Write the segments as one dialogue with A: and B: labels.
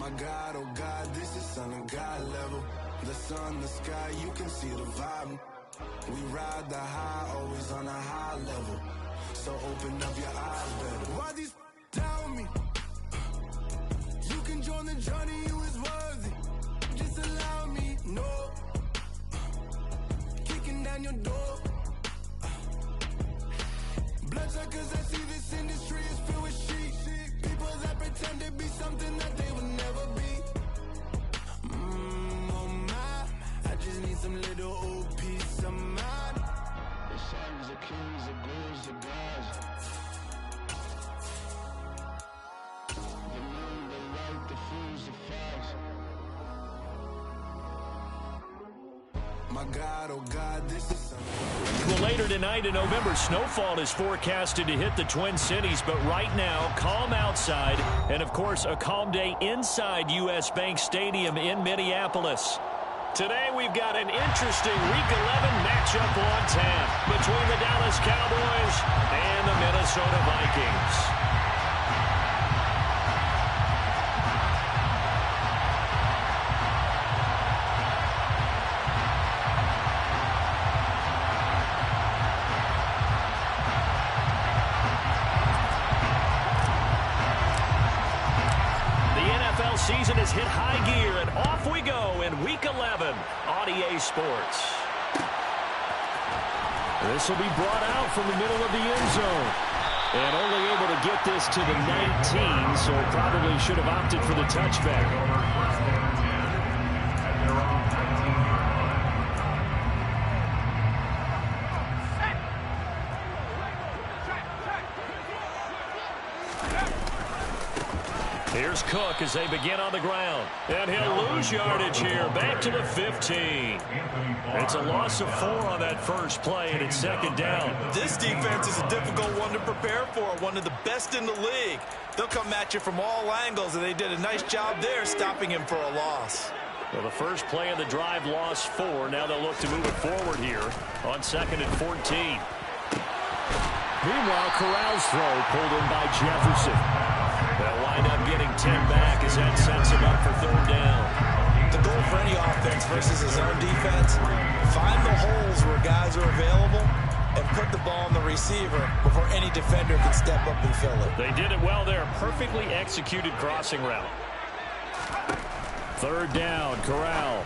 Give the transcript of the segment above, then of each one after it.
A: My God, oh God, this is Son of God level. The sun, the sky, you can see the vibe. We ride the high, always on a high level. So open up your eyes better. Why these down me? You can join the journey, you is worthy. Just allow me, no. Kicking down your door. Bloodshot cause I see this industry is filled with sheep. People that pretend to be something that they would never be. Oh my, I just need some little old peace of mind. The sons, the kings, the ghouls, the gods. The moon, the light, the fools, the facts. My God, oh God, this is something.
B: Well, later tonight in November, snowfall is forecasted to hit the Twin Cities, but right now, calm outside, and of course, a calm day inside U.S. Bank Stadium in Minneapolis. Today, we've got an interesting Week 11 matchup on tap between the Dallas Cowboys and the Minnesota Vikings. Season has hit high gear, and off we go in Week 11 on EA Sports. This will be brought out from the middle of the end zone. And only able to get this to the 19, so probably should have opted for the touchback. Here's Cook as they begin on the ground. And he'll lose yardage here. Back to the 15. It's a loss of 4 on that first play, and it's second down.
C: This defense is a difficult one to prepare for. One of the best in the league. They'll come at you from all angles, and they did a nice job there stopping him for a loss.
B: Well, the first play of the drive lost 4. Now they'll look to move it forward here on 2nd and 14. Meanwhile, Corral's throw pulled in by Jefferson. They'll wind up getting 10 back as that sets him up for 3rd down.
C: The goal for any offense versus his own defense, find the holes where guys are available and put the ball on the receiver before any defender can step up and fill it.
B: They did it well there. Perfectly executed crossing route. 3rd down, Corral.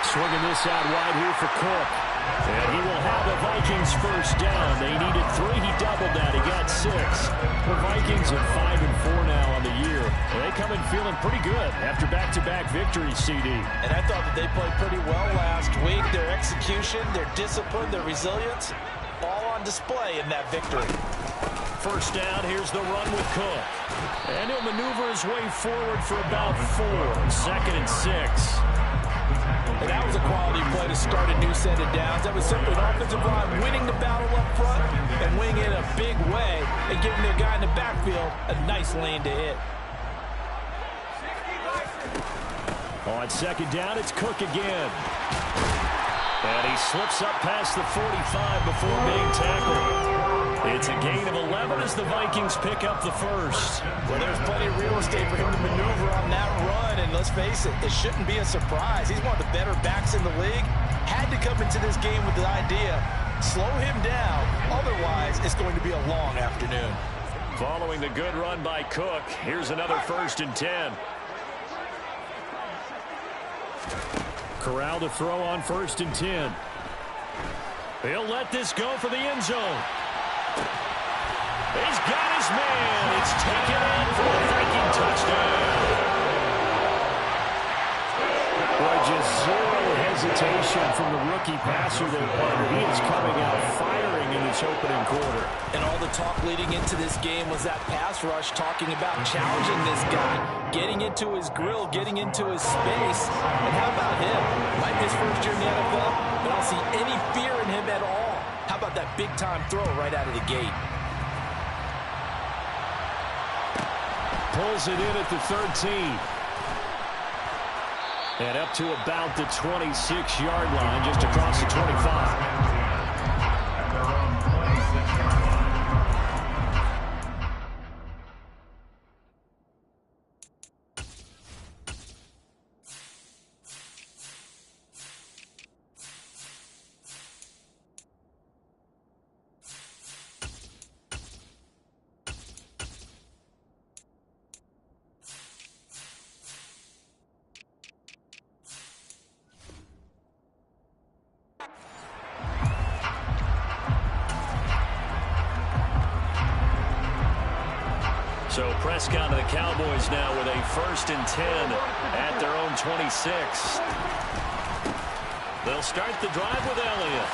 B: Swinging this out wide here for Cook. And he will have the Vikings first down. They needed 3. He doubled that. He got 6. The Vikings are 5-4 now on the year. And they come in feeling pretty good after back-to-back victories, CD.
C: And I thought that they played pretty well last week. Their execution, their discipline, their resilience, all on display in that victory.
B: First down, here's the run with Cook. And he'll maneuver his way forward for about 4. 2nd and 6.
C: And that was a quality play to start a new set of downs. That was simply an offensive line winning the battle up front and winning in a big way and giving their guy in the backfield a nice lane to hit.
B: On 2nd down, it's Cook again. And he slips up past the 45 before being tackled. It's a gain of 11 as the Vikings pick up the first.
C: Well, there's plenty of real estate for him to maneuver on that run, and let's face it, it shouldn't be a surprise. He's one of the better backs in the league. Had to come into this game with the idea, slow him down, otherwise it's going to be a long afternoon.
B: Following the good run by Cook, here's another 1st and 10. Corral to throw on 1st and 10. He'll let this go for the end zone. He's got his man. It's taken in for a Viking touchdown. Boy, just zero hesitation from the rookie passer there, partner. He is coming out firing in this opening quarter.
C: And all the talk leading into this game was that pass rush, talking about challenging this guy, getting into his grill, getting into his space. And how about him? Might be his first year in the NFL, but I don't see any fear in him at all. How about that big-time throw right out of the gate?
B: Pulls it in at the 13. And up to about the 26-yard line, just across the 25. So Prescott and the Cowboys now with a 1st and 10 at their own 26. They'll start the drive with Elliott.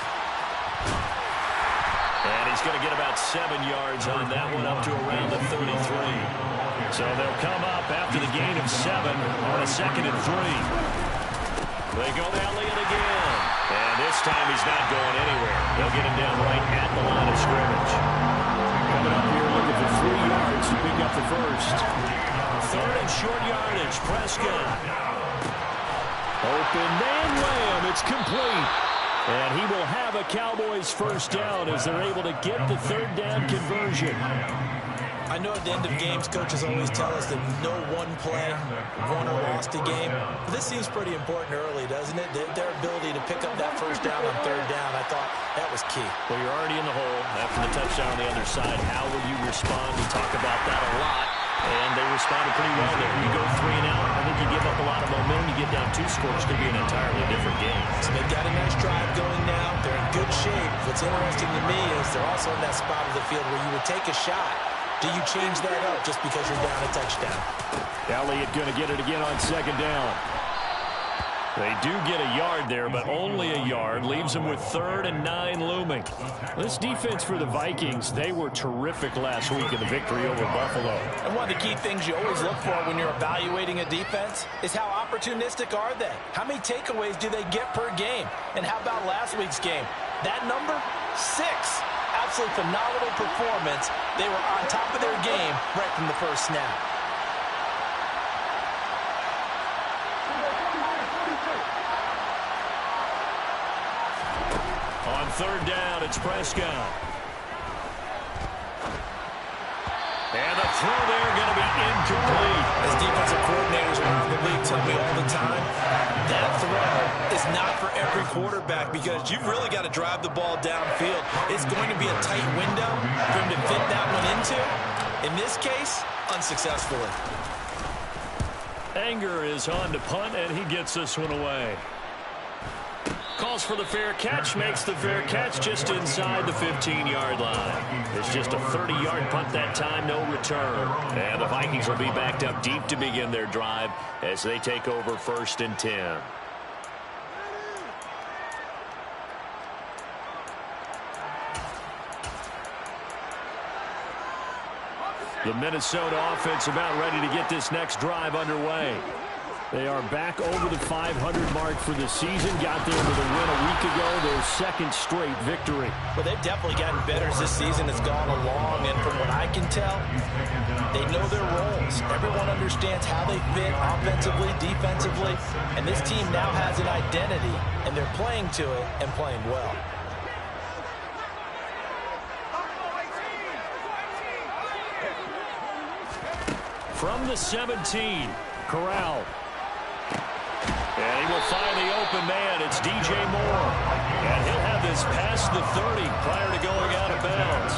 B: And he's going to get about 7 yards on that one, up to around the 33. So they'll come up after the gain of 7 on a 2nd and 3. They go to Elliott again. And this time he's not going anywhere. They'll get him down right at the line of scrimmage.
D: Coming up here looking for 3 yards to pick up the first.
B: 3rd and short yardage. Prescott.
D: Open man Lamb. It's complete.
B: And he will have a Cowboys 1st down as they're able to get the 3rd down conversion.
C: I know at the end of games, coaches always tell us that no one play won or lost a game. But this seems pretty important early, doesn't it? Their ability to pick up that 1st down on 3rd down, I thought that was key.
B: Well, you're already in the hole after the touchdown on the other side. How will you respond? We talk about that a lot. And they responded pretty well there. You go 3 and out, I think you give up a lot of momentum. You get down 2 scores, could be an entirely different game.
C: So they've got a nice drive going now. They're in good shape. What's interesting to me is they're also in that spot of the field where you would take a shot. Do you change that up just because you're down a touchdown?
B: Elliott going to get it again on 2nd down. They do get a yard there, but only a yard. Leaves them with 3rd and 9 looming.
D: This defense for the Vikings, they were terrific last week in the victory over Buffalo.
C: And one of the key things you always look for when you're evaluating a defense is how opportunistic are they? How many takeaways do they get per game? And how about last week's game? That number? 6. Absolutely phenomenal performance. They were on top of their game right from the first snap.
B: On 3rd down, it's Prescott. And the throw there going to be incomplete.
C: As defensive coordinators around the league tell me all the time, that throw is not for every quarterback because you've really got to drive the ball downfield. It's going to be a tight window for him to fit that one into. In this case, unsuccessfully.
B: Anger is on to punt, and he gets this one away. Calls for the fair catch, makes the fair catch just inside the 15-yard line. It's just a 30-yard punt that time, no return. And the Vikings will be backed up deep to begin their drive as they take over 1st and 10. The Minnesota offense about ready to get this next drive underway.
D: They are back over the 500 mark for the season. Got there with a win a week ago. Their 2nd straight victory.
C: Well, they've definitely gotten better as this season has gone along. And from what I can tell, they know their roles. Everyone understands how they fit offensively, defensively. And this team now has an identity. And they're playing to it and playing well.
B: From the 17, Corral. And he will find the open man. It's DJ Moore. And he'll have this past the 30 prior to going out of bounds.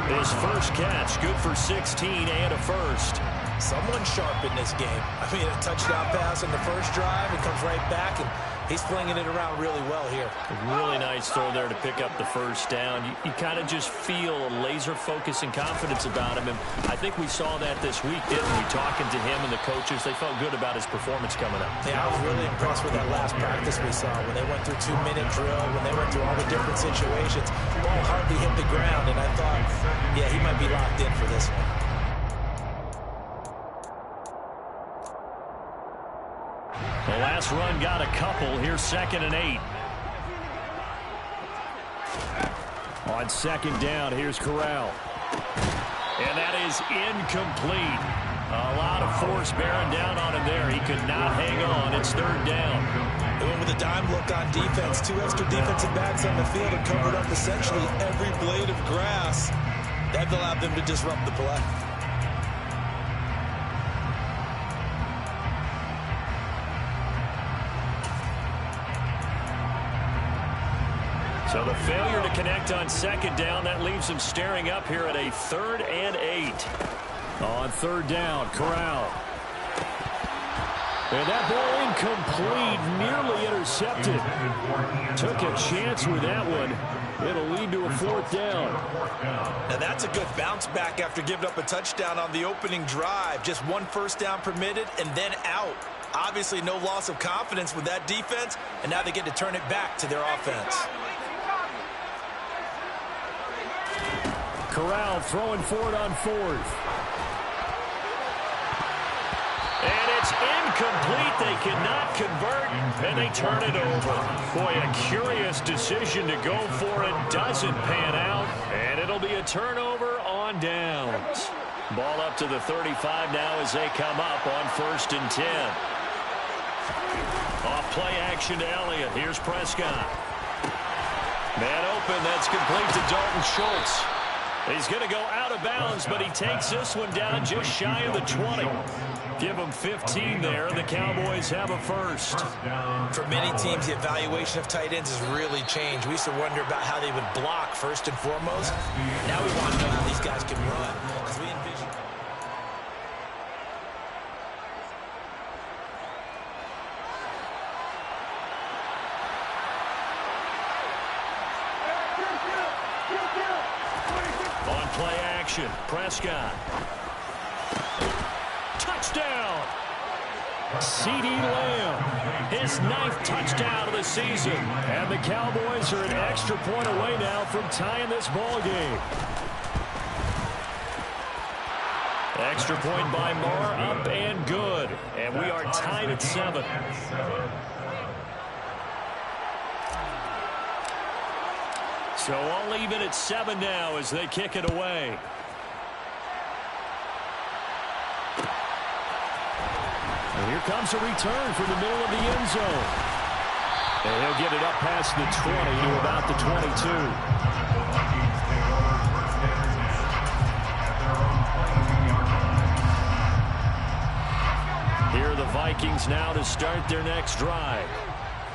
B: His 1st catch, good for 16 and a 1st.
C: Someone sharp in this game. I mean, a touchdown pass on the 1st drive. It comes right back, and he's flinging it around really well here.
B: A really nice throw there to pick up the 1st down. You kind of just feel a laser focus and confidence about him. And I think we saw that this week, didn't we? Talking to him and the coaches, they felt good about his performance coming up.
C: Yeah, I was really impressed with that last practice we saw when they went through 2-minute drill, when they went through all the different situations. Ball hardly hit the ground, and I thought, yeah, he might be locked in for this one.
B: The last run got a couple. Here's 2nd and 8.
D: On 2nd down, here's Corral.
B: And that is incomplete. A lot of force bearing down on him there. He could not hang on. It's 3rd down.
C: They went with a dime look on defense. 2 extra defensive backs on the field and covered up essentially every blade of grass. That allowed them to disrupt the play.
B: So the failure to connect on 2nd down, that leaves him staring up here at a 3rd and 8.
D: On 3rd down, Corral. And that ball incomplete, nearly intercepted. Took a chance with that one. It'll lead to a 4th down.
C: Now that's a good bounce back after giving up a touchdown on the opening drive. Just 1 first down permitted and then out. Obviously no loss of confidence with that defense, and now they get to turn it back to their offense.
D: Corral throwing for it on 4th.
B: And it's incomplete. They cannot convert, and they turn it over. Boy, a curious decision to go for it. Doesn't pan out, and it'll be a turnover on downs. Ball up to the 35 now as they come up on 1st and 10. Off play action to Elliott. Here's Prescott. Man open. That's complete to Dalton Schultz. He's going to go out of bounds, but he takes this one down just shy of the 20. Give them 15 there. The Cowboys have a first.
C: For many teams, the evaluation of tight ends has really changed. We used to wonder about how they would block first and foremost. Now we want to know how these guys can run, because we envision.
B: On play action, Prescott. Touchdown! CeeDee Lamb, his 9th touchdown of the season.
D: And the Cowboys are an extra point away now from tying this ball game.
B: Extra point by Moore, up and good. And we are tied at 7. So all even at 7 now as they kick it away.
D: And here comes a return from the middle of the end zone. And he'll get it up past the 20 to about the 22.
B: Here are the Vikings now to start their next drive.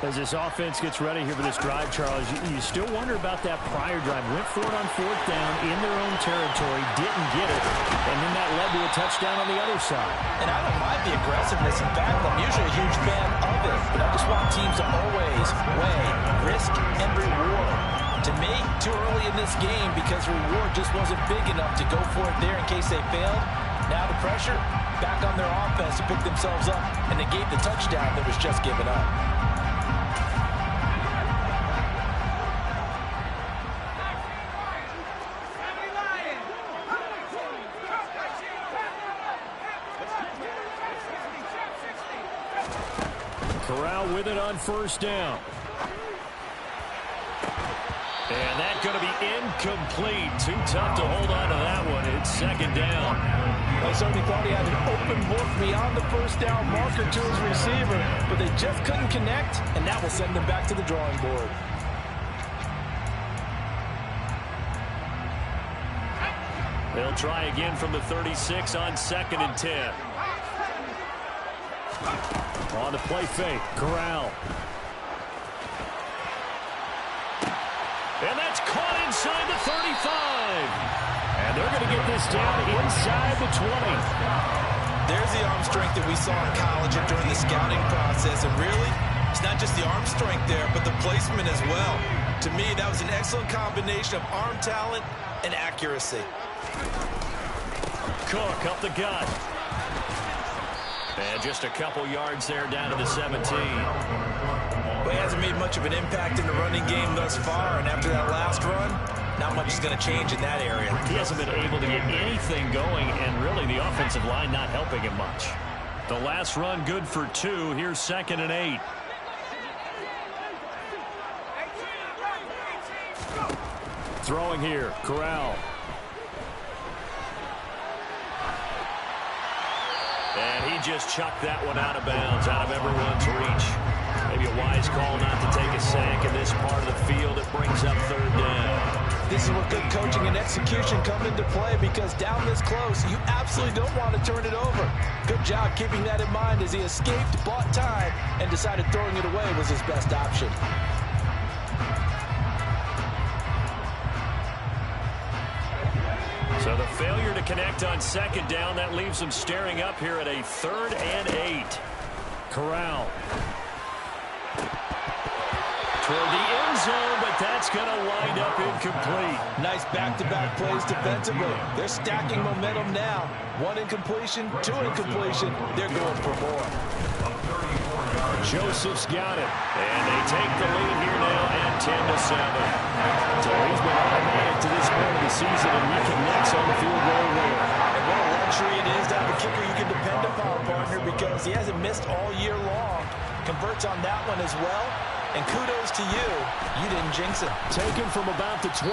D: As this offense gets ready here for this drive, Charles, you still wonder about that prior drive. Went for it on 4th down in their own territory, didn't get it, and then that led to a touchdown on the other side.
C: And I don't mind the aggressiveness. In fact, I'm usually a huge fan of it, but I just want teams to always weigh risk and reward. To me, too early in this game because the reward just wasn't big enough to go for it there in case they failed. Now the pressure back on their offense to pick themselves up and negate the touchdown that was just given up.
D: Corral with it on 1st down.
B: And that's going to be incomplete. Too tough to hold on to that one. It's 2nd down.
C: I certainly thought he had an open look beyond the 1st down marker to his receiver, but they just couldn't connect, and that will send them back to the drawing board.
B: They'll try again from the 36 on 2nd and 10.
D: On the play fake, Corral.
B: And that's caught inside the 35. And they're going to get this down inside the 20.
C: There's the arm strength that we saw in college and during the scouting process. And really, it's not just the arm strength there, but the placement as well. To me, that was an excellent combination of arm talent and accuracy.
B: Cook up the gut. And just a couple yards there down to the 17.
C: Well, he hasn't made much of an impact in the running game thus far, and after that last run, not much is going to change in that area.
B: He hasn't been able to get anything going, and really the offensive line not helping him much. The last run good for 2. Here's 2nd and 8.
D: Throwing here, Corral.
B: And he just chucked that one out of bounds, out of everyone's reach. Maybe a wise call not to take a sack in this part of the field. It brings up 3rd down.
C: This is where good coaching and execution come into play, because down this close, you absolutely don't want to turn it over. Good job keeping that in mind as he escaped, bought time, and decided throwing it away was his best option.
B: So the failure to connect on 2nd down, that leaves them staring up here at a 3rd and 8.
D: Corral.
B: toward the end zone, but that's going to wind up incomplete.
C: Nice back-to-back plays defensively. They're stacking momentum now. One incompletion, two incompletion. They're going for more.
B: Joseph's got it, and they take the lead here now at 10-7. So he's been automatic to this point of the season, and he connects on the field goal there.
C: And what a luxury it is to have a kicker you can depend upon, partner, because he hasn't missed all year long. Converts on that one as well, and kudos to you. You didn't jinx it.
B: Taken from about the 12.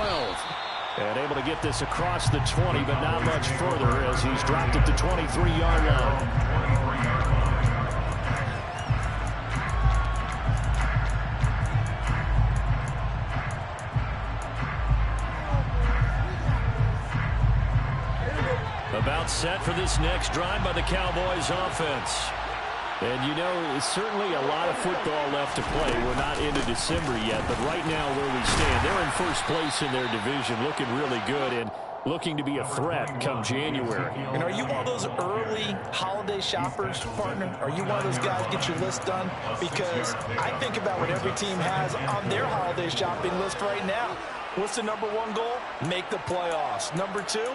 B: And able to get this across the 20, but not much further as he's dropped at the 23-yard line. About set for this next drive by the Cowboys offense. And, you know, certainly a lot of football left to play. We're not into December yet, but right now where we stand, they're in first place in their division, looking really good and looking to be a threat come January.
C: And are you one of those early holiday shoppers, partner? Are you one of those guys get your list done? Because I think about what every team has on their holiday shopping list right now. What's the number one goal? Make the playoffs. Number two,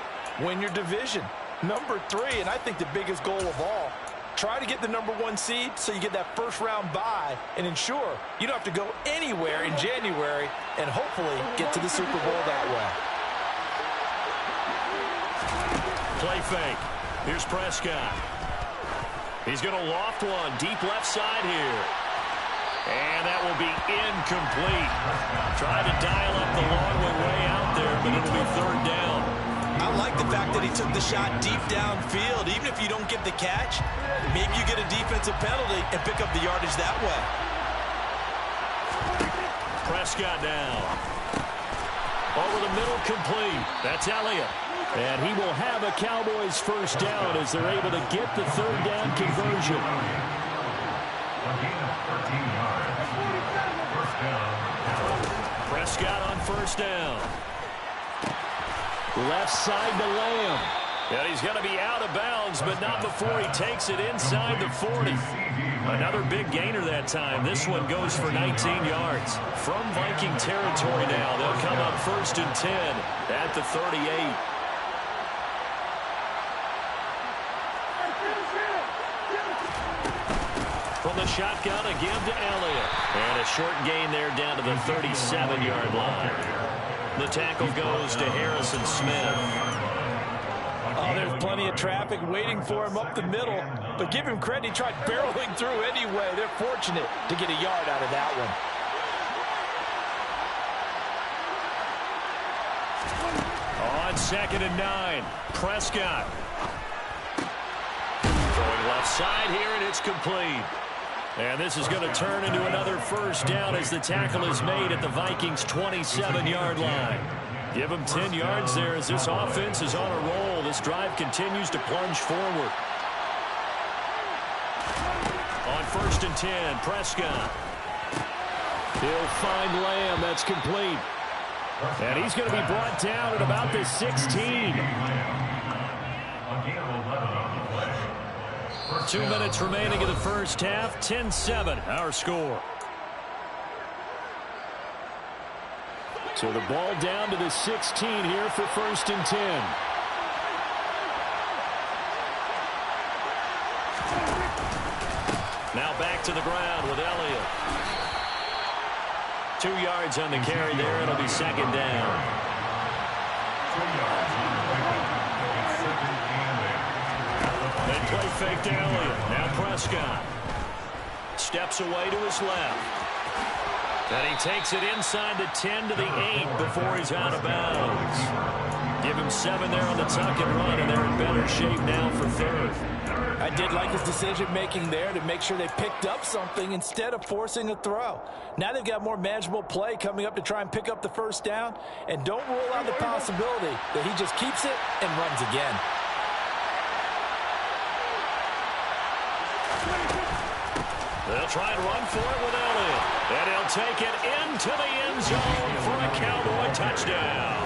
C: win your division. Number three, and I think the biggest goal of all, try to get the number one seed so you get that first round bye and ensure you don't have to go anywhere in January and hopefully get to the Super Bowl that way.
B: Play fake. Here's Prescott. He's going to loft one deep left side here. And that will be incomplete. Try to dial up the long way out there, but it'll be third down.
C: I like the fact that he took the shot deep downfield. Even if you don't get the catch, maybe you get a defensive penalty and pick up the yardage that way.
B: Prescott now. Over the middle, complete. That's Elliott. And he will have a Cowboys first down as they're able to get the third down conversion. Prescott on first down. Left side to Lamb. And he's going to be out of bounds, but not before he takes it inside the 40. Another big gainer that time. This one goes for 19 yards. From Viking territory now, they'll come up first and 10 at the 38. From the shotgun, a give to Elliott. And a short gain there down to the 37-yard line. The tackle goes to Harrison Smith.
C: Oh, there's plenty of traffic waiting for him up the middle. But give him credit, he tried barreling through anyway. They're fortunate to get a yard out of that one.
B: On 2nd and 9, Prescott. Going left side here, and it's complete. And this is going to turn into another first down as the tackle is made at the Vikings' 27-yard line. Give them 10 yards there as this offense is on a roll. This drive continues to plunge forward. On 1st and 10, Prescott. He'll find Lamb. That's complete. And he's going to be brought down at about the 16. 2 minutes remaining in the first half. 10-7, our score. So the ball down to the 16 here for 1st and 10. Now back to the ground with Elliott. 2 yards on the carry there. It'll be 2nd down. They play fake to Elliott. Now Prescott. Steps away to his left. And he takes it inside the 10 to the 8 before he's out of bounds. Give him 7 there on the tuck and run, and they're in better shape now for third.
C: I did like his decision-making there to make sure they picked up something instead of forcing a throw. Now they've got more manageable play coming up to try and pick up the first down, and don't rule out the possibility that he just keeps it and runs again.
B: They'll try and run for it with Elliott. And he'll take it into the end zone for a Cowboy touchdown.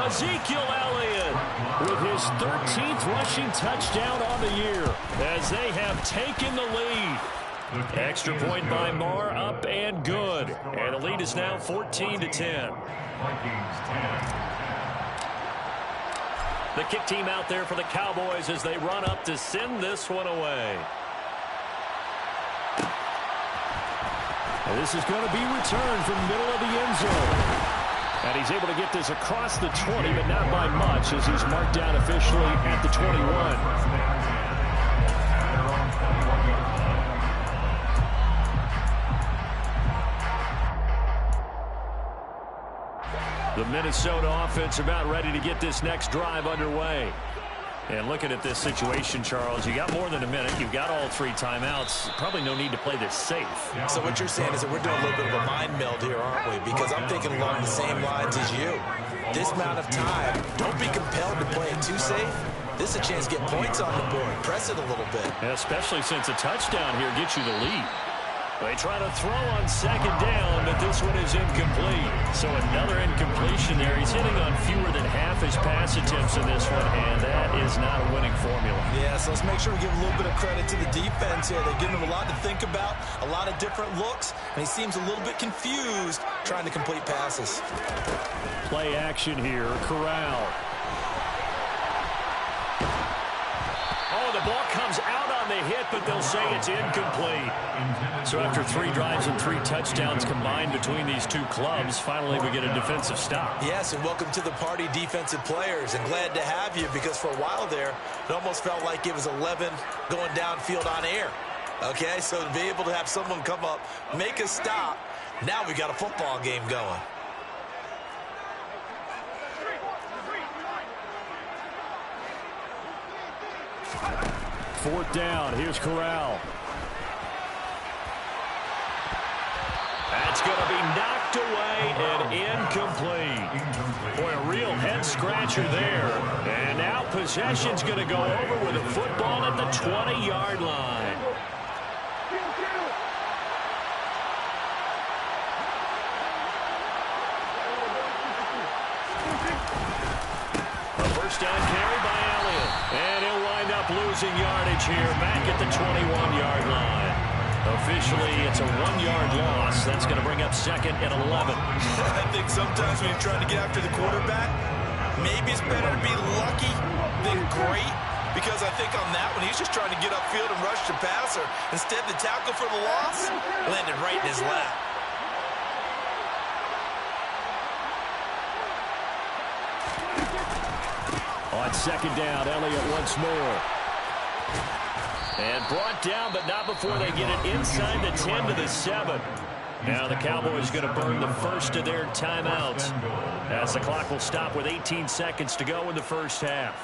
B: Ezekiel Elliott with his 13th rushing touchdown on the year as they have taken the lead. Extra point by Marr, up and good. And the lead is now 14-10. The kick team out there for the Cowboys as they run up to send this one away.
D: And this is going to be returned from the middle of the end zone. And he's able to get this across the 20, but not by much as he's marked down officially at the 21.
B: The Minnesota offense about ready to get this next drive underway. And looking at this situation, Charles, you got more than a minute. You've got all 3 timeouts. Probably no need to play this safe.
C: So what you're saying is that we're doing a little bit of a mind meld here, aren't we? Because I'm thinking along the same lines as you. This amount of time, don't be compelled to play it too safe. This is a chance to get points on the board. Press it a little bit.
B: Especially since a touchdown here gets you the lead. They try to throw on second down, but this one is incomplete. So another incompletion there. He's hitting on fewer than half his pass attempts in this one, and that is not a winning formula.
C: Yeah, so let's make sure we give a little bit of credit to the defense here. They've given him a lot to think about, a lot of different looks, and he seems a little bit confused trying to complete passes.
D: Play action here, Corral.
B: Oh, the ball comes out on the hit, but they'll say it's incomplete. So after 3 drives and 3 touchdowns combined between these two clubs, finally we get a defensive stop.
C: Yes, and welcome to the party, defensive players, and glad to have you because for a while there, it almost felt like it was 11 going downfield on air. Okay, so to be able to have someone come up, make a stop, now we got a football game going.
D: Fourth down. Here's Corral.
B: That's going to be knocked away and incomplete. Boy, a real head-scratcher there. And now possession's going to go over with a football at the 20-yard line. A first down carry by Elliott. And he'll wind up losing yardage here back at the 21-yard line. Officially, it's a 1-yard loss. That's going to bring up second and 11.
C: I think sometimes when you're trying to get after the quarterback, maybe it's better to be lucky than great. Because I think on that one, he's just trying to get upfield and rush the passer. Instead, the tackle for the loss landed right in his lap.
D: On second down, Elliott once more.
B: And brought down, but not before they get it inside the 10 to the 7. Now the Cowboys going to burn the first of their timeouts as the clock will stop with 18 seconds to go in the first half.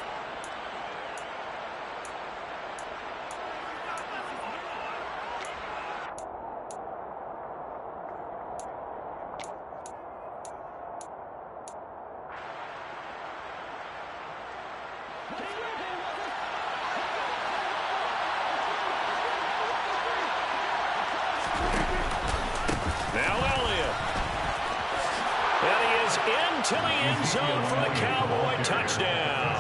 B: To the end zone for the Cowboy touchdown.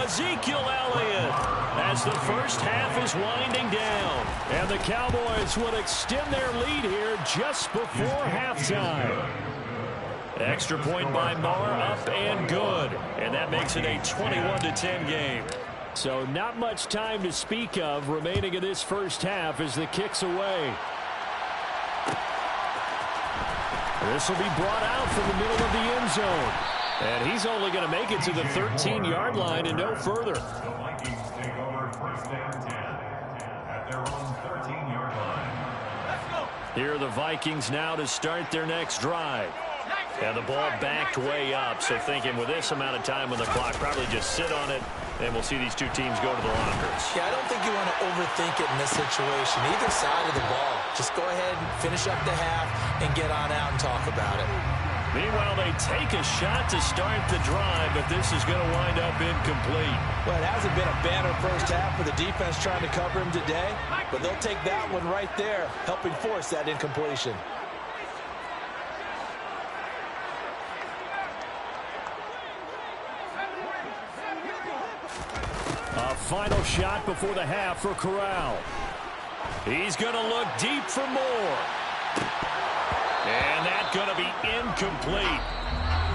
B: Ezekiel Elliott as the first half is winding down.
D: And the Cowboys will extend their lead here just before halftime.
B: Extra point by Marr, up and good. And that makes it a 21-10 game.
D: So not much time to speak of remaining in this first half as the kick's away. This will be brought out from the middle of the end zone. And he's only going to make it to the 13-yard line and no further.
E: The Vikings take over first and 10 at their own 13-yard line.
B: Here are the Vikings now to start their next drive. And the ball backed way up. So thinking with this amount of time on the clock, probably just sit on it, and we'll see these two teams go to the lockers.
C: Yeah, I don't think you want to overthink it in this situation. Either side of the ball. Just go ahead and finish up the half and get on out and talk about it.
B: Meanwhile, they take a shot to start the drive, but this is going to wind up incomplete.
C: Well, it hasn't been a banner first half for the defense trying to cover him today, but they'll take that one right there, helping force that incompletion.
D: A final shot before the half for Corral.
B: He's going to look deep for more. And that's going to be incomplete.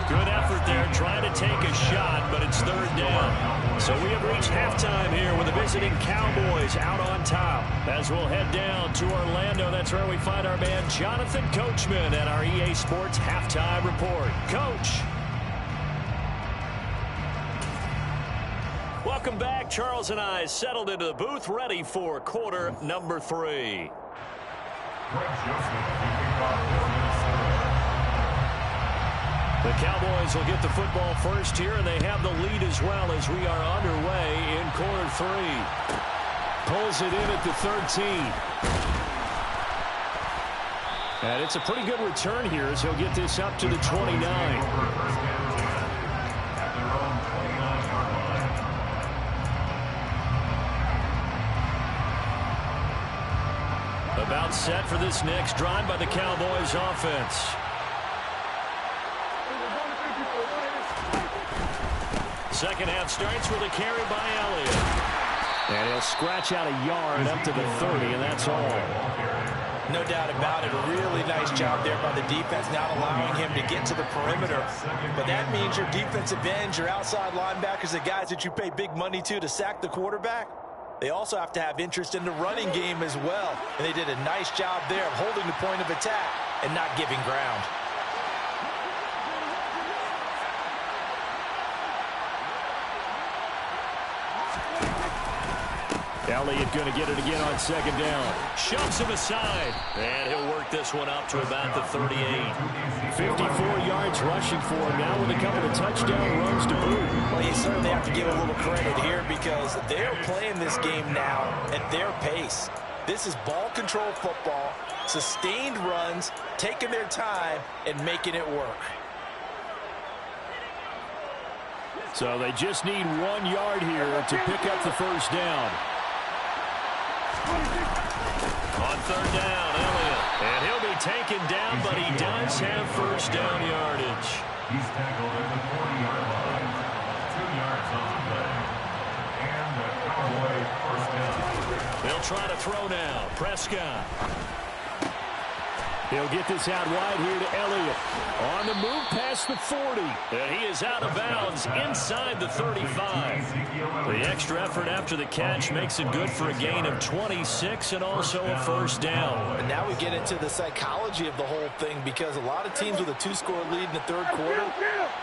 B: Good effort there trying to take a shot, but it's third down. So we have reached halftime here with the visiting Cowboys out on top. As we'll head down to Orlando, that's where we find our man Jonathan Coachman at our EA Sports Halftime Report. Coach. Welcome back. Charles and I settled into the booth, ready for quarter number 3. The Cowboys will get the football first here, and they have the lead as well as we are underway in quarter 3. Pulls it in at the 13. And it's a pretty good return here as he'll get this up to the 29. About set for this next drive by the Cowboys offense. Second half starts with a carry by Elliott. And he'll scratch out a yard up to the 30, and that's all.
C: No doubt about it. A really nice job there by the defense, not allowing him to get to the perimeter. But that means your defensive ends, your outside linebackers, the guys that you pay big money to sack the quarterback, they also have to have interest in the running game as well. And they did a nice job there of holding the point of attack and not giving ground.
B: Elliott going to get it again on second down. Shoves him aside. And he'll work this one up to about the 38. 54 yards rushing for him now with a couple of touchdown runs to boot.
C: Well, you certainly have to give a little credit here because they're playing this game now at their pace. This is ball control football, sustained runs, taking their time, and making it work.
B: So they just need 1 yard here to pick up the first down. On third down, Elliott. And he'll be taken down, but he does have first down yardage.
E: He's tackled at the 40-yard line. 2 yards on the play. And the Cowboy first down.
B: They'll try to throw now. Prescott. He'll get this out wide here to Elliott. On the move past the 40. And he is out of bounds inside the 35. The extra effort after the catch makes it good for a gain of 26 and also a first down.
C: And now we get into the psychology of the whole thing because a lot of teams with a 2-score lead in the third quarter,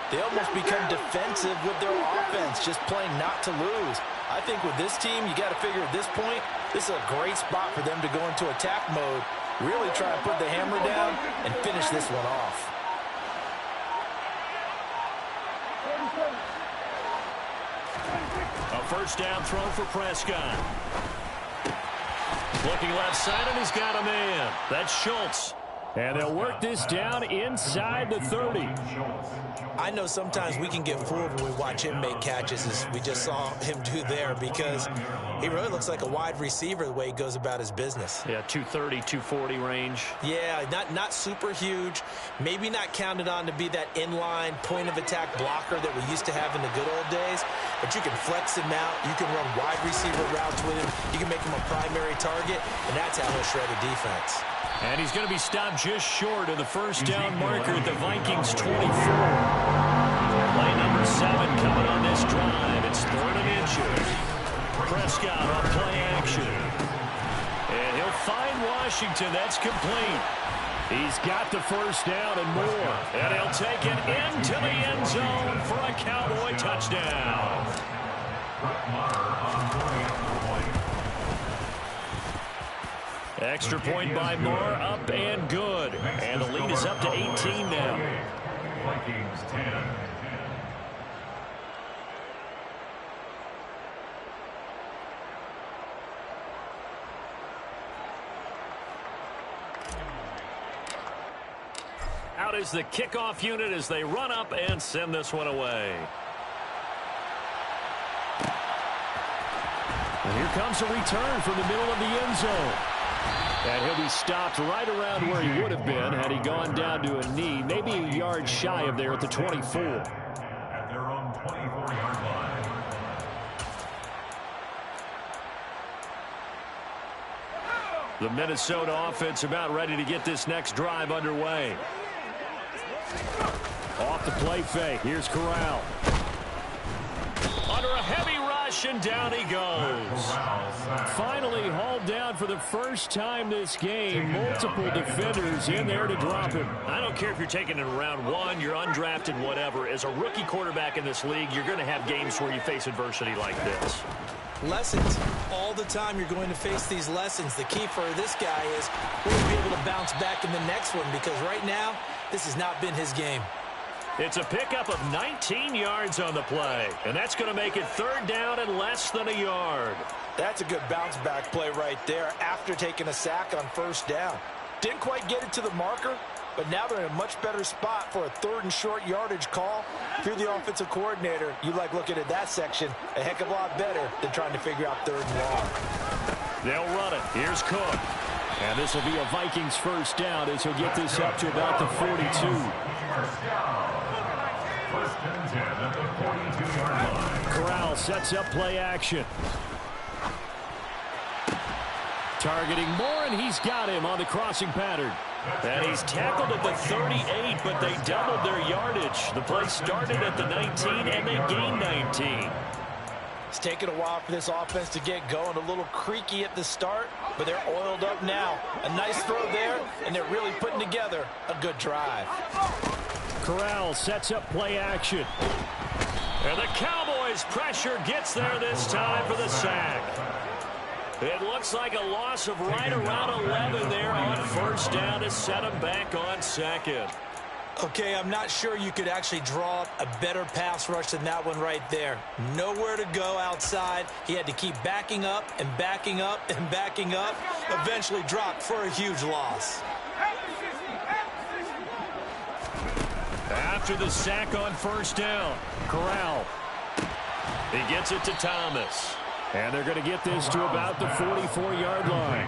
C: they almost become defensive with their offense, just playing not to lose. I think with this team, you got to figure at this point, this is a great spot for them to go into attack mode. Really try to put the hammer down and finish this one off.
B: A first down throw for Prescott. Looking left side, and he's got a man. That's Schultz. And they'll work this down inside the 30.
C: I know sometimes we can get fooled when we watch him make catches, as we just saw him do there, because he really looks like a wide receiver the way he goes about his business.
B: Yeah, 230, 240 range.
C: Yeah, not super huge. Maybe not counted on to be that inline point-of-attack blocker that we used to have in the good old days, but you can flex him out. You can run wide receiver routes with him. You can make him a primary target, and that's how he'll shred a defense.
B: And he's going to be stopped just short of the first down marker at the Vikings 24. Play number 7 coming on this drive. It's 3rd and inches. Prescott on play action. And he'll find Washington. That's complete. He's got the first down and more. And he'll take it into the end zone for a Cowboy touchdown. Extra point by Moore, up and good. And the lead is up to 18 now.
E: Vikings 10.
B: Out is the kickoff unit as they run up and send this one away. And here comes a return from the middle of the end zone. And he'll be stopped right around where he would have been had he gone down to a knee, maybe a yard shy of there at the 24.
E: At their own 24-yard line.
B: The Minnesota offense about ready to get this next drive underway.
D: Off the play fake. Here's Corral.
B: Under a heavy rush, and down he goes.
D: Finally hauled down for the first time this game. Multiple defenders in there to drop him.
B: I don't care if you're taking it in round one, you're undrafted, whatever. As a rookie quarterback in this league, you're going to have games where you face adversity like this.
C: Lessons. All the time you're going to face these lessons. The key for this guy is will he be able to bounce back in the next one, because right now, this has not been his game.
B: It's a pickup of 19 yards on the play, and that's going to make it 3rd down and less than a yard.
C: That's a good bounce-back play right there after taking a sack on 1st down. Didn't quite get it to the marker, but now they're in a much better spot for a 3rd and short yardage call. If you're the offensive coordinator, you like looking at that section a heck of a lot better than trying to figure out 3rd and long.
B: They'll run it. Here's Cook.
D: And this will be a Vikings 1st down as he'll get this up to about the 42.
E: 1st down. 1st and 10 at the 42-yard line.
D: Corral sets up play action. Targeting Moore, and he's got him on the crossing pattern.
B: And he's tackled at the 38, but they doubled their yardage. The play started at the 19, and they gained 19.
C: It's taken a while for this offense to get going. A little creaky at the start, but they're oiled up now. A nice throw there, and they're really putting together a good drive.
D: Corral sets up play action.
B: And the Cowboys' pressure gets there this time for the sack. It looks like a loss of right around 11 there on 1st down to set him back on 2nd.
C: Okay, I'm not sure you could actually draw up a better pass rush than that one right there. Nowhere to go outside. He had to keep backing up and backing up and backing up. Eventually dropped for a huge loss.
B: After the sack on 1st down,
D: Corral.
B: he gets it to Thomas.
D: And they're going to get this to about the 44-yard line.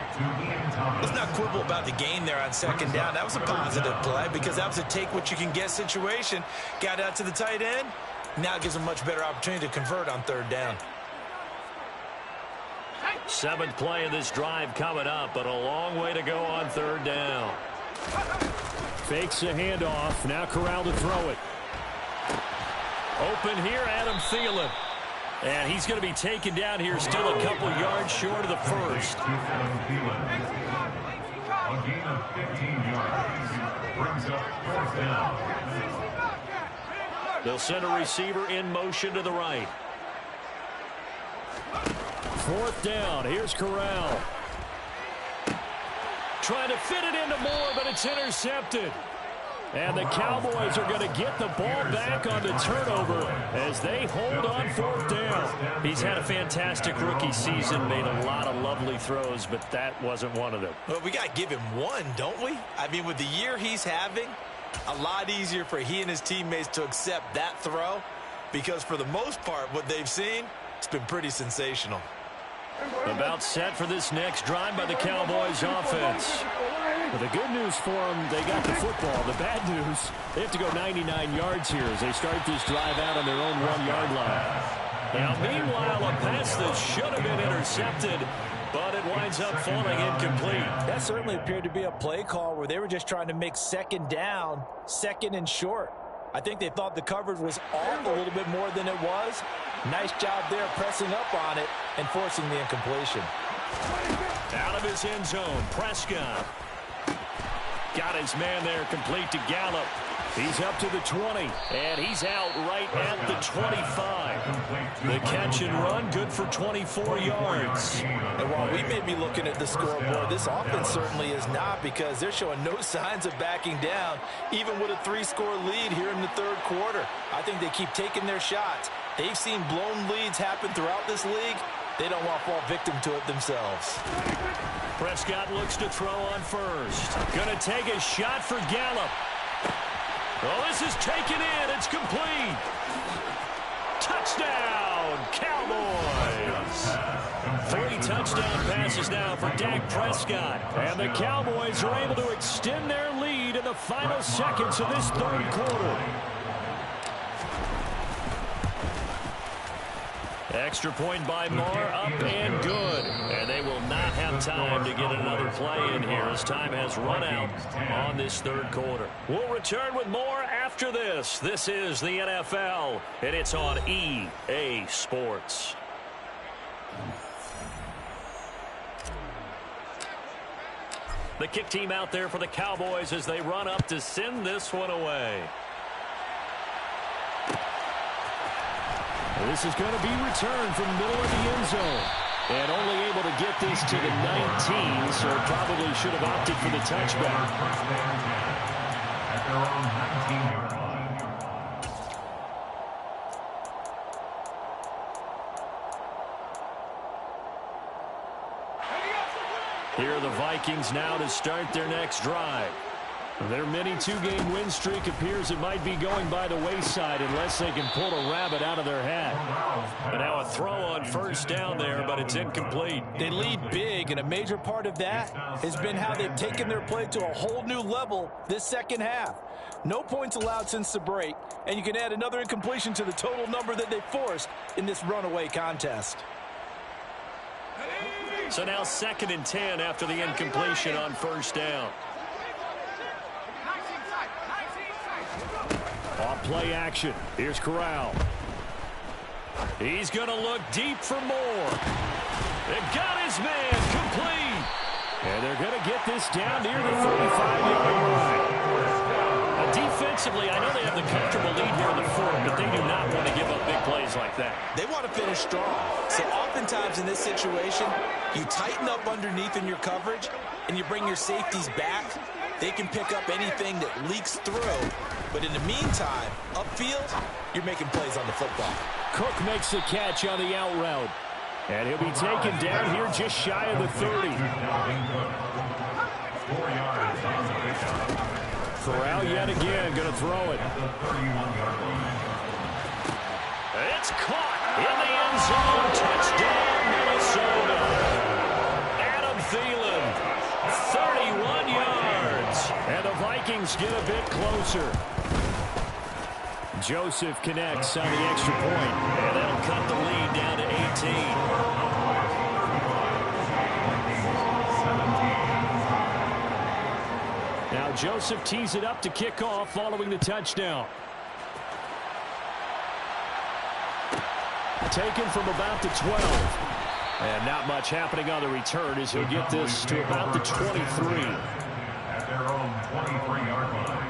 C: Let's not quibble about the gain there on 2nd down. That was a positive play because that was a take-what-you-can-get situation. Got out to the tight end. Now it gives them a much better opportunity to convert on 3rd down.
B: 7th play of this drive coming up, but a long way to go on 3rd down.
D: Fakes the handoff. Now Corral to throw it.
B: Open here, Adam Thielen. And he's going to be taken down here, still a couple yards short of the 1st.
E: A gain of 15 yards brings up 4th down.
B: They'll send a receiver in motion to the right.
D: 4th down. Here's Corral.
B: Trying to fit it into Moore, but it's intercepted.
D: And the Cowboys are going to get the ball back on the turnover as they hold on 4th down.
B: He's had a fantastic rookie season, made a lot of lovely throws, but that wasn't one of them.
C: Well, we got to give him one, don't we? I mean, with the year he's having, a lot easier for he and his teammates to accept that throw because for the most part, what they've seen, it's been pretty sensational.
B: About set for this next drive by the Cowboys offense.
D: Well, the good news for them, they got the football. The bad news, they have to go 99 yards here as they start this drive out on their own 1-yard line.
B: Now, meanwhile, a pass that should have been intercepted, but it winds up falling incomplete.
C: That certainly appeared to be a play call where they were just trying to make 2nd down, 2nd and short. I think they thought the coverage was off a little bit more than it was. Nice job there pressing up on it and forcing the incompletion.
B: Out of his end zone, Prescott. Got his man there complete to Gallup. He's up to the 20, and he's out right at the 25. The catch and run, good for 24 yards.
C: And while we may be looking at the scoreboard, this offense certainly is not because they're showing no signs of backing down, even with a 3-score lead here in the 3rd quarter. I think they keep taking their shots. They've seen blown leads happen throughout this league. They don't want to fall victim to it themselves.
B: Prescott looks to throw on 1st. Going to take a shot for Gallup. Oh, this is taken in. It's complete. Touchdown, Cowboys. 3 touchdown passes now for Dak Prescott.
D: And the Cowboys are able to extend their lead in the final seconds of this 3rd quarter.
B: Extra point by Moore, up and good. And they will not have time to get another play in here as time has run out on this third quarter. We'll return with more after this. This is the NFL, and it's on EA Sports. The kick team out there for the Cowboys as they run up to send this one away.
D: This is going to be returned from the middle of the end zone. And only able to get this to the 19, so probably should have opted for the touchback.
E: First down 10 at their own 19-yard line.
B: Here are the Vikings now to start their next drive.
D: Their mini two-game win streak appears it might be going by the wayside unless they can pull a rabbit out of their hat.
B: And now a throw on first down there, but it's incomplete.
C: They lead big, and a major part of that has been how they've taken their play to a whole new level this second half. No points allowed since the break, and you can add another incompletion to the total number that they forced in this runaway contest.
B: So now 2nd and 10 after the incompletion on first down.
D: Off play action. Here's Corral.
B: He's going to look deep for Moore. It got his man complete.
D: And they're going to get this down near the 45-yard line.
B: Defensively, I know they have the comfortable lead here in the fourth, but they do not want to give up big plays like that.
C: They want to finish strong. So oftentimes in this situation, you tighten up underneath in your coverage, and you bring your safeties back. They can pick up anything that leaks through. But in the meantime, upfield, you're making plays on the football.
D: Cook makes the catch on the out route. And he'll be taken down here just shy of the 30.
E: 4 yards on the pickup.
D: Corral yet again going to throw it.
B: It's caught in the end zone. Touchdown, Minnesota. Adam Thielen, 31 yards.
D: And the Vikings get a bit closer. Joseph connects on the extra point.
B: And that'll cut the lead down to 18.
D: Now Joseph tees it up to kick off following the touchdown. Taken from about the 12. And not much happening on the return as he'll get this to about the 23.
E: At their own 23-yard line.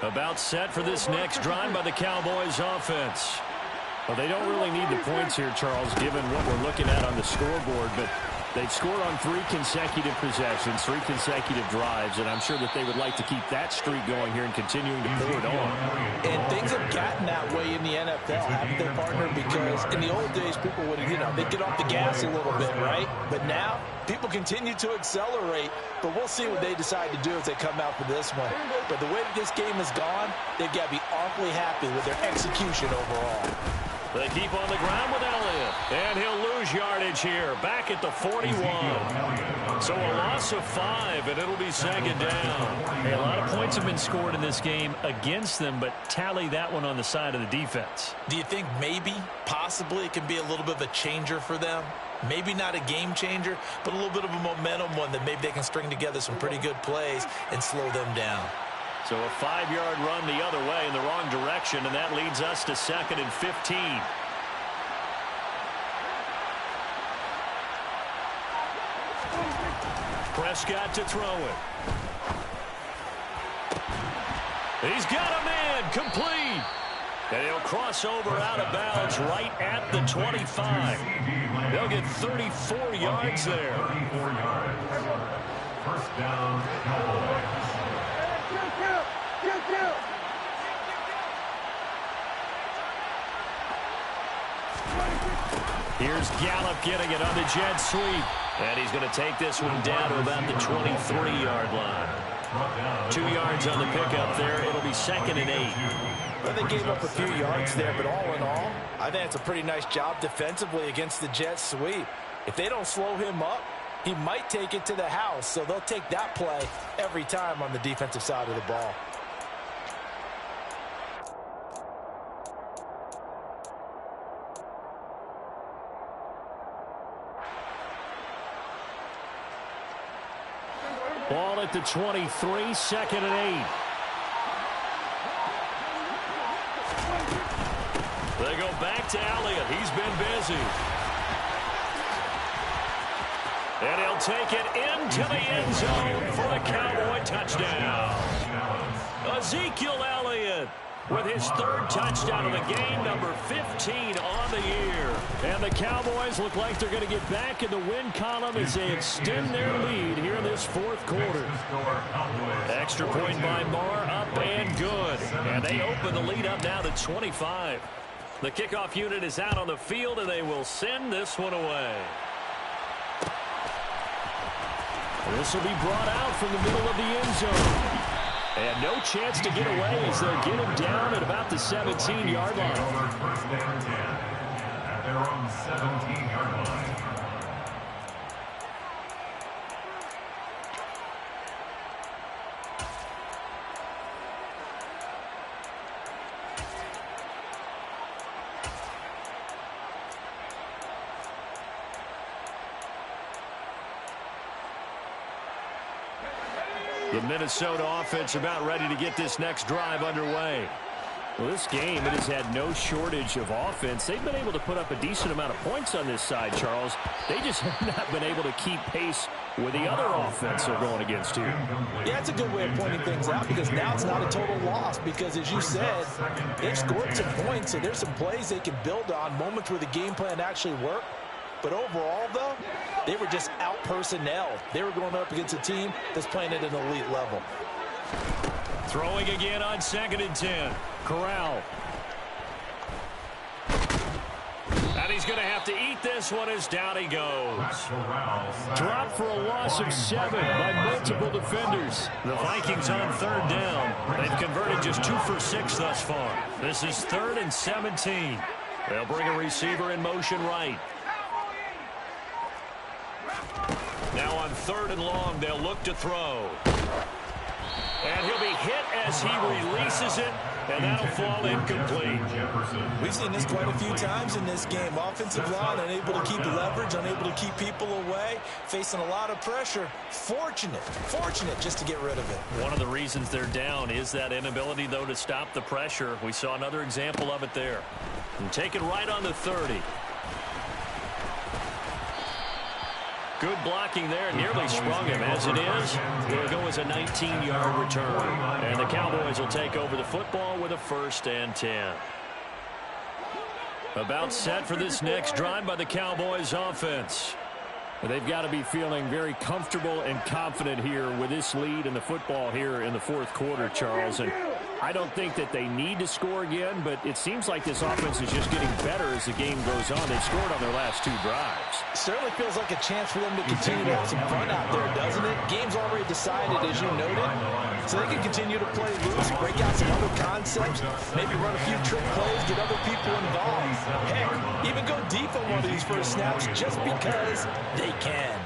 B: About set for this next drive by the Cowboys offense.
D: Well, they don't really need the points here, Charles, given what we're looking at on the scoreboard, but they've scored on 3 consecutive possessions, 3 consecutive drives, and I'm sure that they would like to keep that streak going here and continuing to pour it on.
C: And things have gotten that way in the NFL, haven't they, partner? Because in the old days, people would, they'd get off the gas a little bit, right? But now, people continue to accelerate, but we'll see what they decide to do as they come out for this one. But the way that this game has gone, they've got to be awfully happy with their execution overall.
B: They keep on the ground with Elliott, and he'll lose yardage here, back at the 41. So a loss of 5, and it'll be 2nd down.
D: Hey, a lot of points have been scored in this game against them, but tally that one on the side of the defense.
C: Do you think maybe, possibly, it can be a little bit of a changer for them? Maybe not a game changer, but a little bit of a momentum one that maybe they can string together some pretty good plays and slow them down.
B: So a 5-yard run the other way in the wrong direction, and that leads us to 2nd and 15. Prescott to throw it. He's got a man complete. And he'll cross over out of bounds right at the 25. They'll get 34 yards there.
E: 34 yards. First down, Cowboys.
B: Here's Gallup getting it on the jet sweep. And he's going to take this one down to about the 23-yard line. 2 yards on the pickup there. It'll be 2nd and 8.
C: Well, they gave up a few yards there, but all in all, I think it's a pretty nice job defensively against the jet sweep. If they don't slow him up, he might take it to the house, so they'll take that play every time on the defensive side of the ball.
B: Ball at the 23, 2nd and 8. They go back to Elliott. He's been busy. And he'll take it into the end zone for the Cowboy touchdown. Ezekiel Elliott with his 3rd touchdown of the game, number 15 on the year. And the Cowboys look like they're going to get back in the win column as they extend their lead here in this 4th quarter. Extra point by Marr, up and good. And they open the lead up now to 25. The kickoff unit is out on the field, and they will send this one away. This will be brought out from the middle of the end zone. And no chance to get away as they'll get him down at about the 17-yard line.
E: First down 10 at their own 17-yard line.
B: The Minnesota offense about ready to get this next drive underway. Well, this game, it has had no shortage of offense. They've been able to put up a decent amount of points on this side, Charles. They just have not been able to keep pace with the other offense they're going against here.
C: Yeah, it's a good way of pointing things out because now it's not a total loss because, as you said, they've scored some points, so there's some plays they can build on, moments where the game plan actually worked. But overall, though, they were just out-personnelled. They were going up against a team that's playing at an elite level.
B: Throwing again on 2nd and 10. Corral. And he's going to have to eat this one as down he goes. Drop for a loss of 7 by multiple defenders. The Vikings on 3rd down. They've converted just 2 for 6 thus far. This is 3rd and 17. They'll bring a receiver in motion right. Now on 3rd and long, they'll look to throw. And he'll be hit as he releases it, and that'll fall incomplete.
C: We've seen this quite a few times in this game. Offensive line unable to keep leverage, unable to keep people away, facing a lot of pressure. Fortunate just to get rid of it.
B: One of the reasons they're down is that inability, though, to stop the pressure. We saw another example of it there. And take it right on the 30. Good blocking there, nearly sprung him. As it is, it'll go as a 19-yard return. And the Cowboys will take over the football with a 1st and 10. About set for this next drive by the Cowboys offense.
D: They've got to be feeling very comfortable and confident here with this lead in the football here in the 4th quarter, Charles. And I don't think that they need to score again, but it seems like this offense is just getting better as the game goes on. They've scored on their last 2 drives.
C: Certainly feels like a chance for them to continue to have some fun out there, doesn't it? Game's already decided, as you noted, so they can continue to play loose, break out some other concepts, maybe run a few trick plays, get other people involved. Heck, even go deep on one of these first snaps just because they can.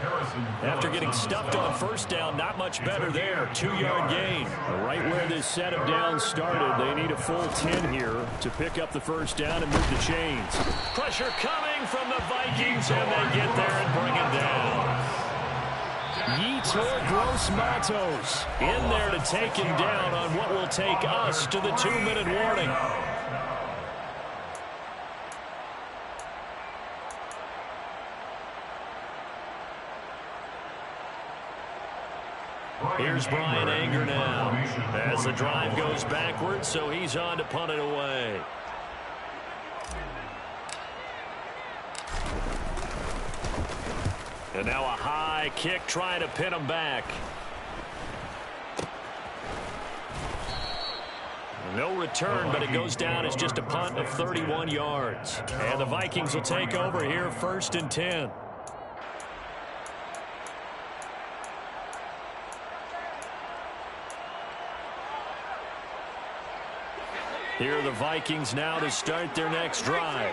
B: After getting stuffed on 1st down, not much better there. 2-yard gain.
D: Right where this set of downs started, they need a full 10 here to pick up the 1st down and move the chains.
B: Pressure coming from the Vikings, and they get there and bring it down. Yetur Gross-Matos in there to take him down on what will take us to the 2-minute warning. Here's Brian Anger now as the drive goes backwards, so he's on to punt it away. And now a high kick trying to pin him back. No return, but it goes down as just a punt of 31 yards. And the Vikings will take over here 1st and 10. Here are the Vikings now to start their next drive.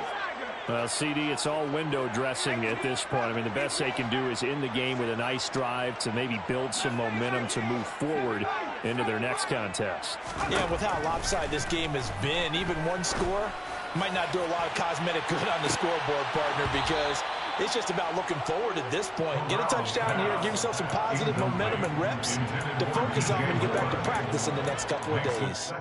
D: Well, CD, it's all window dressing at this point. I mean, the best they can do is in the game with a nice drive to maybe build some momentum to move forward into their next contest.
C: Yeah, with how lopsided this game has been, even one score might not do a lot of cosmetic good on the scoreboard, partner, because it's just about looking forward at this point. Get a touchdown here, give yourself some positive momentum and reps to focus on and get back to practice in the next couple of days.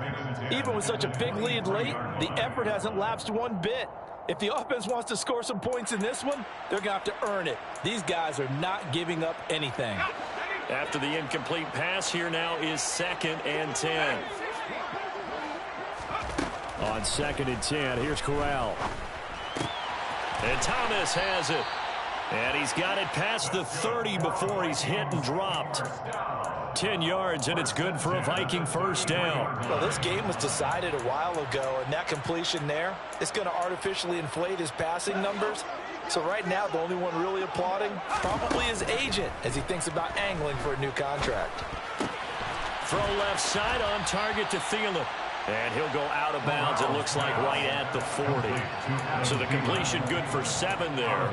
C: Even with such a big lead late, the effort hasn't lapsed one bit. If the offense wants to score some points in this one, they're going to have to earn it. These guys are not giving up anything.
B: After the incomplete pass, here now is 2nd and 10.
D: On 2nd and 10, here's Corral.
B: And Thomas has it. And he's got it past the 30 before he's hit and dropped. 10 yards, and it's good for a Viking first down.
C: Well, this game was decided a while ago, and that completion there, it's going to artificially inflate his passing numbers. So right now, the only one really applauding probably his agent as he thinks about angling for a new contract.
B: Throw left side on target to Thielen. And he'll go out of bounds, it looks like, right at the 40. So the completion good for 7 there.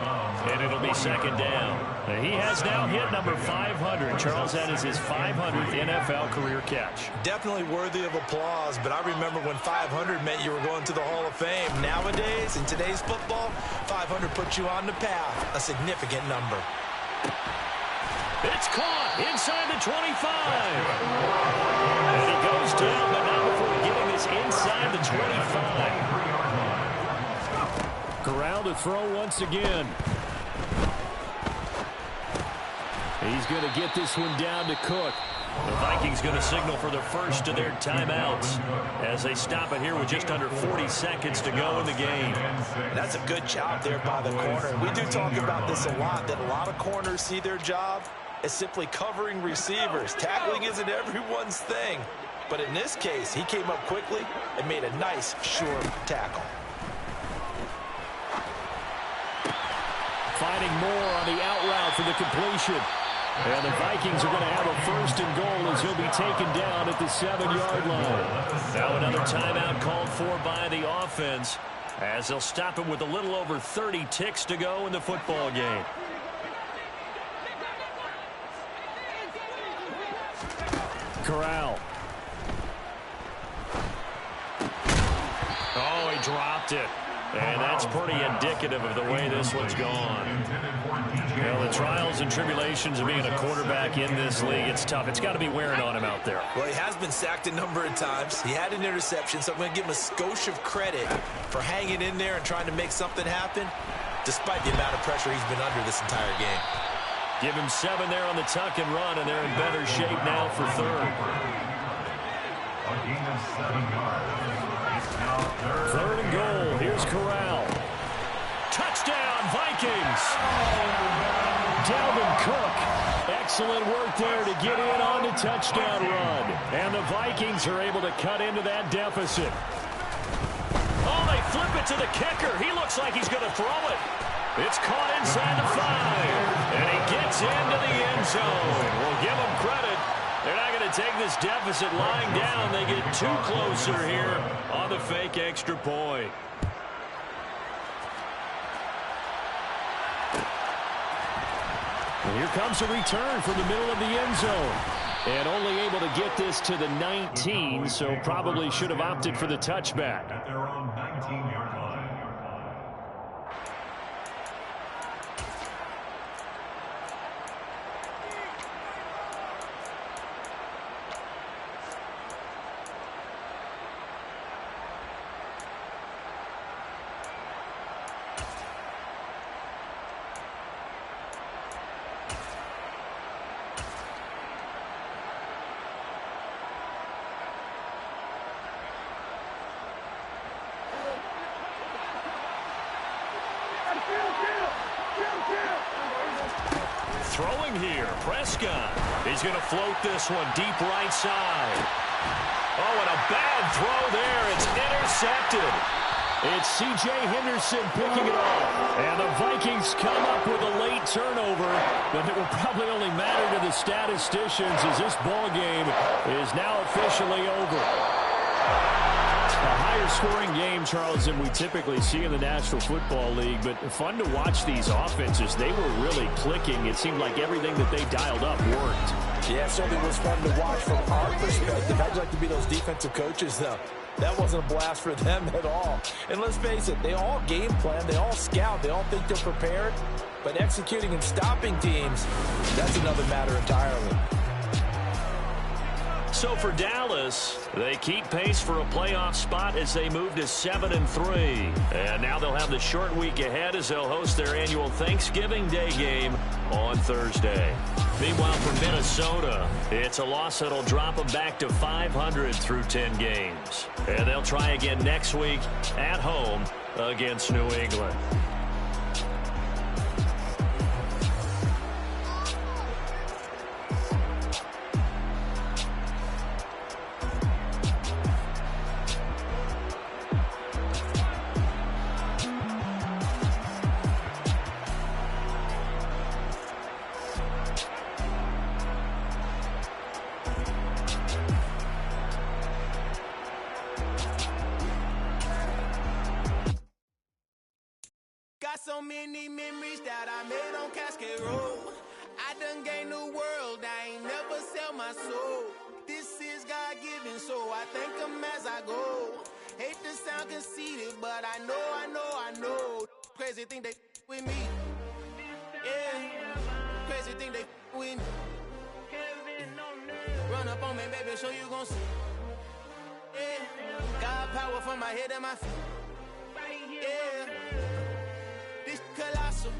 B: And it'll be 2nd down. He has now hit number 500. Charles, that is his 500th NFL career catch.
C: Definitely worthy of applause, but I remember when 500 meant you were going to the Hall of Fame. Nowadays, in today's football, 500 puts you on the path, a significant number.
B: It's caught inside the 25. And he goes down, but not before getting this inside the 25.
D: Corral to throw once again. He's going to get this one down to Cook.
B: The Vikings going to signal for the first of their timeouts as they stop it here with just under 40 seconds to go in the game.
C: That's a good job there by the corner. We do talk about this a lot, that a lot of corners see their job as simply covering receivers. Tackling isn't everyone's thing. But in this case, he came up quickly and made a nice, sure tackle.
D: Finding more on the out route for the completion. And the Vikings are going to have a 1st and goal as he'll be taken down at the 7-yard line.
B: Now another timeout called for by the offense as they'll stop it with a little over 30 ticks to go in the football game.
D: Corral.
B: Oh, he dropped it. And that's pretty indicative of the way this one's gone. Well, the trials and tribulations of being a quarterback in this league, it's tough. It's got to be wearing on him out there.
C: Well, he has been sacked a number of times. He had an interception, so I'm going to give him a skosh of credit for hanging in there and trying to make something happen, despite the amount of pressure he's been under this entire game.
B: Give him 7 there on the tuck and run, and they're in better shape now for 3rd.
E: A gain of 7 yards. It's now
D: 3rd and goal. Here's Corral.
B: Touchdown, Vikings!
D: Dalvin Cook. Excellent work there to get in on the touchdown run. And the Vikings are able to cut into that deficit.
B: Oh, they flip it to the kicker. He looks like he's going to throw it. It's caught inside the 5. And he gets into the end zone. We'll give him credit. They're not going to take this deficit lying down. They get 2 closer here on the fake extra point.
D: And here comes a return from the middle of the end zone. And only able to get this to the 19, so probably should have opted for the touchback.
E: at their own 19-yard line.
B: Throwing here, Prescott. He's going to float this one deep right side. Oh, and a bad throw there. It's intercepted.
D: It's C.J. Henderson picking it off. And the Vikings come up with a late turnover, but it will probably only matter to the statisticians as this ball game is now officially over. A higher lower-scoring game, Charles, than we typically see in the National Football League, but fun to watch these offenses. They were really clicking. It seemed like everything that they dialed up worked.
C: Yeah, it certainly was fun to watch from our perspective. I'd like to be those defensive coaches, though. That wasn't a blast for them at all. And let's face it, they all game plan, they all scout, they all think they're prepared. But executing and stopping teams, that's another matter entirely.
B: So for Dallas, they keep pace for a playoff spot as they move to 7-3. And now they'll have the short week ahead as they'll host their annual Thanksgiving Day game on Thursday. Meanwhile, for Minnesota, it's a loss that'll drop them back to 500 through 10 games. And they'll try again next week at home against New England.
F: So many memories that I made on Cascade Road. I done gained the world, I ain't never sell my soul. This is God-given, so I thank him as I go. Hate to sound conceited, but I know. Crazy thing they with me. Yeah, crazy thing they with me. Run up on me, baby, show you gon' see. Yeah, God power from my head and my feet. Yeah. This colossal,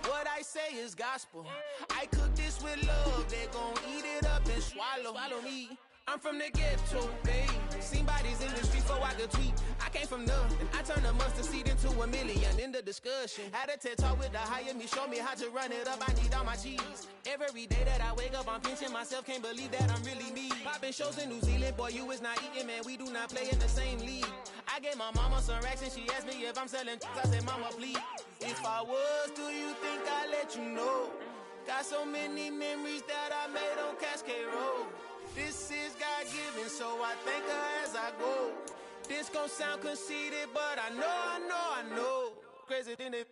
F: what I say is gospel. I cook this with love, they gon' eat it up and swallow me. I'm from the ghetto, babe. Seen bodies in the street before I could tweet. I came from nothing, I turned a mustard seed into $1 million in the discussion. Had a TED talk with the higher me, show me how to run it up, I need all my cheese. Every day that I wake up, I'm pinching myself, can't believe that I'm really me. Popping shows in New Zealand, boy, you is not eating, man, we do not play in the same league. I gave my mama some racks and she asked me if I'm selling. I said, mama, please. If I was, do you think I'd let you know? Got so many memories that I made on Cascade Road. This is God-given, so I thank her as I go. This gon' sound conceited, but I know. Crazy thing that